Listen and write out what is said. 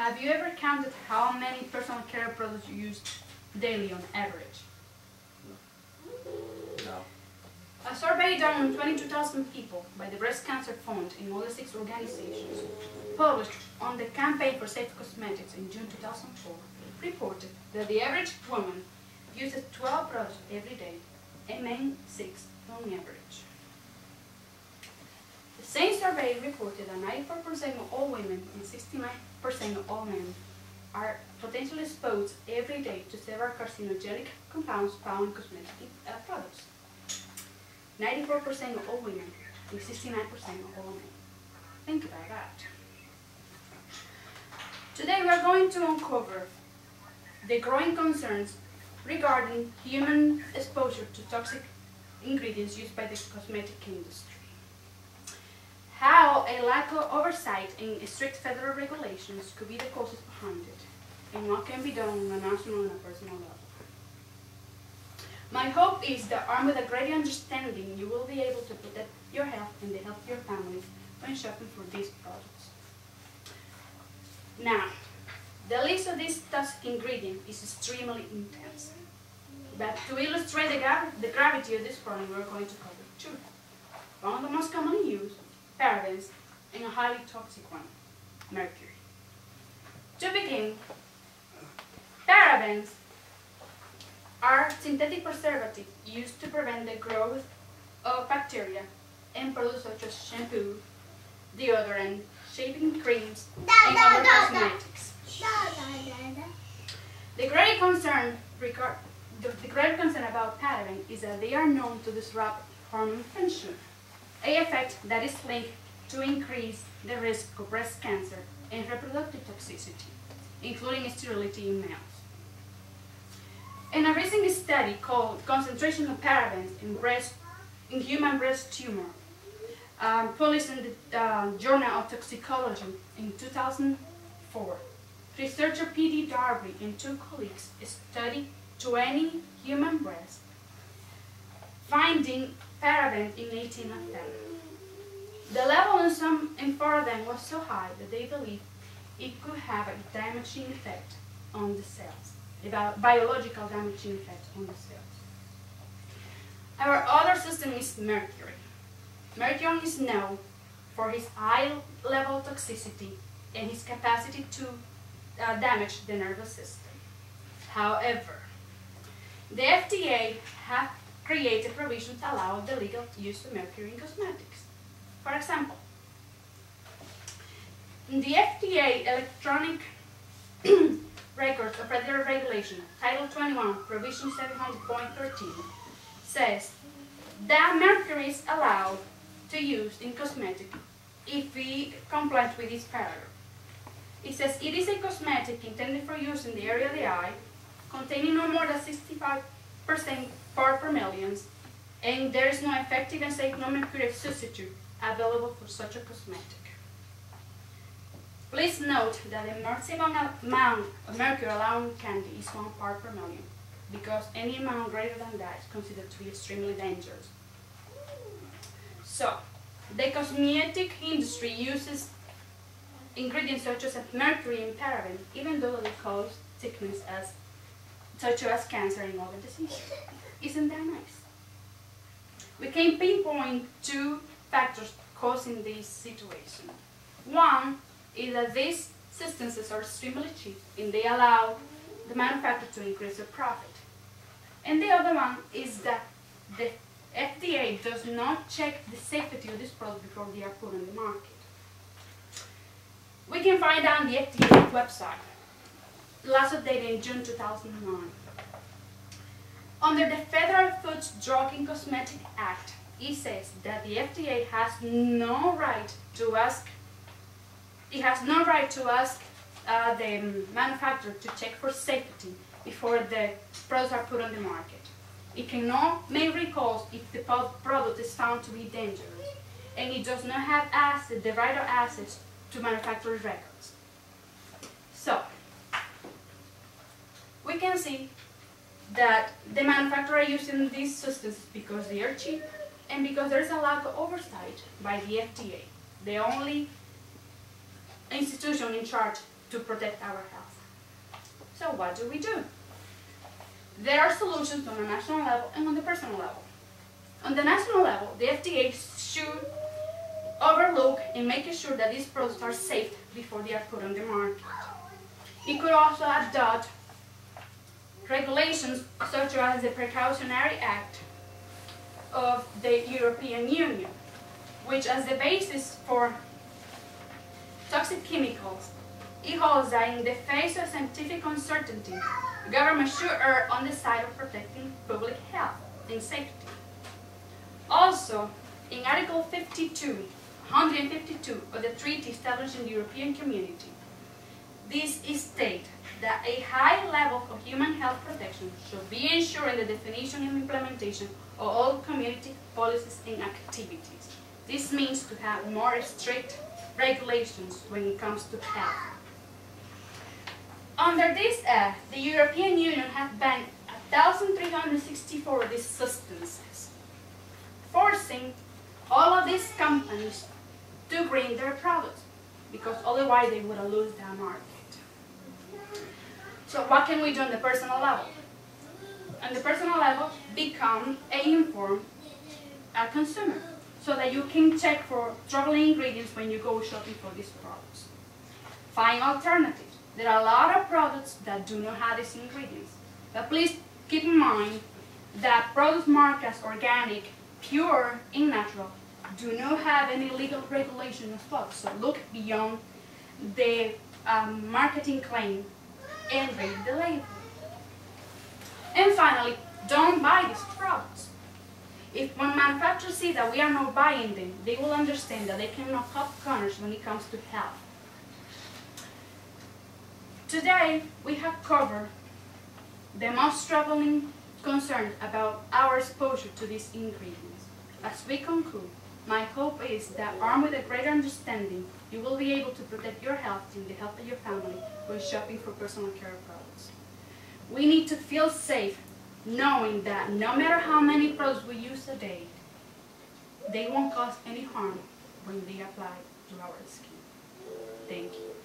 Have you ever counted how many personal care products you use daily on average? No. A survey done on 22,000 people by the Breast Cancer Fund in all the 6 organizations, published on the Campaign for Safe Cosmetics in June 2004, reported that the average woman uses 12 products every day, and men 6 on average. The same survey reported that 94% of all women and 69% of all men are potentially exposed every day to several carcinogenic compounds found in cosmetic products. 94% of all women and 69% of all men. Think about that. Today we are going to uncover the growing concerns regarding human exposure to toxic ingredients used by the cosmetic industry. How a lack of oversight and strict federal regulations could be the causes behind it, and what can be done on a national and a personal level. My hope is that armed with a greater understanding, you will be able to protect your health and the health of your family when shopping for these products. Now, the list of these toxic ingredients is extremely intense. But to illustrate the gravity of this problem, we're going to cover 2. One of the most commonly used, parabens, and a highly toxic one, mercury. To begin, parabens are synthetic preservatives used to prevent the growth of bacteria in products such as shampoo, deodorant, shaving creams, and other cosmetics. The great concern about parabens is that they are known to disrupt hormone function, an effect that is linked to increase the risk of breast cancer and reproductive toxicity, including sterility in males. In a recent study called Concentration of Parabens in Human Breast Tumor, published in the Journal of Toxicology in 2004, researcher P.D. Darby and 2 colleagues studied 20 human breasts, finding parabens in 18 of them. The level in 4 of them was so high that they believed it could have a damaging effect on the cells, a biological damaging effect on the cells. Our other system is mercury. Mercury is known for his high level toxicity and his capacity to damage the nervous system. However, the FDA has created provisions to allow the legal use of mercury in cosmetics. For example, in the FDA Electronic Records of Federal Regulation, Title 21, Provision 700.13, says that mercury is allowed to use in cosmetics if we comply with this paragraph. It says it is a cosmetic intended for use in the area of the eye, containing no more than 65% part per million, and there is no effective and safe non-mercury substitute available for such a cosmetic. Please note that the maximum amount of mercury allowed in candy is 1 part per million, because any amount greater than that is considered to be extremely dangerous. So, the cosmetic industry uses ingredients such as mercury and paraben, even though they cause sickness such as cancer and other diseases. Isn't that nice? We can pinpoint 2 factors causing this situation. One is that these substances are extremely cheap and they allow the manufacturer to increase their profit. And the other one is that the FDA does not check the safety of this product before they are put on the market. We can find out on the FDA website, last updated in June 2009. Under the Federal Food, Drug and Cosmetic Act, it says that the FDA has no right to ask the manufacturer to check for safety before the products are put on the market. It cannot make recalls if the product is found to be dangerous, and it does not have the right of access to manufacturer's records. So, we can see that the manufacturer are using these substances because they are cheap and because there is a lack of oversight by the FDA, the only institution in charge to protect our health. So what do we do? There are solutions on a national level and on the personal level. On the national level, the FDA should overlook in making sure that these products are safe before they are put on the market. It could also adopt regulations such as the Precautionary Act of the European Union, which as the basis for toxic chemicals, it holds that in the face of scientific uncertainty, government should err on the side of protecting public health and safety. Also, in Article 152 of the treaty establishing the European Community, this states that a high level of human health protection should be ensured in the definition and implementation of all community policies and activities. This means to have more strict regulations when it comes to health. Under this act, the European Union has banned 1,364 of these substances, forcing all of these companies to green their products, because otherwise they would lose their market. So what can we do on the personal level? On the personal level, become an informed consumer, so that you can check for troubling ingredients when you go shopping for these products. Find alternatives. There are a lot of products that do not have these ingredients, but please keep in mind that products marked as organic, pure, and natural do not have any legal regulation as well. So look beyond the marketing claim and read the label. And finally, don't buy these products. If when manufacturers see that we are not buying them, they will understand that they cannot cut corners when it comes to health. Today, we have covered the most troubling concerns about our exposure to these ingredients. As we conclude, my hope is that armed with a greater understanding, you will be able to protect your health and the health of your family when shopping for personal care products. We need to feel safe knowing that no matter how many products we use a day, they won't cause any harm when they apply to our skin. Thank you.